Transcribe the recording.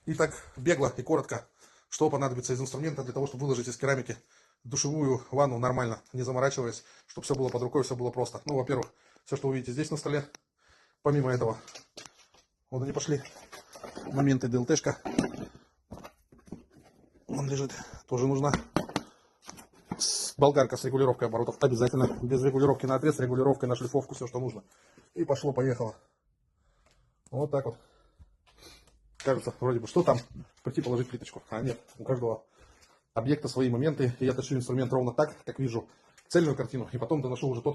И так бегло и коротко, что понадобится из инструмента для того, чтобы выложить из керамики душевую ванну нормально, не заморачиваясь, чтобы все было под рукой, все было просто. Ну, во-первых, все, что вы видите здесь на столе. Помимо этого, вот они пошли моменты ДЛТшка. Он лежит, тоже нужна. Болгарка с регулировкой оборотов обязательно, без регулировки на отрез, регулировкой на шлифовку, все, что нужно. И пошло-поехало. Вот так вот. Кажется, вроде бы, что там? Прийти положить плиточку. А нет, у каждого объекта свои моменты. И я тащу инструмент ровно так, как вижу цельную картину. И потом доношу уже тот,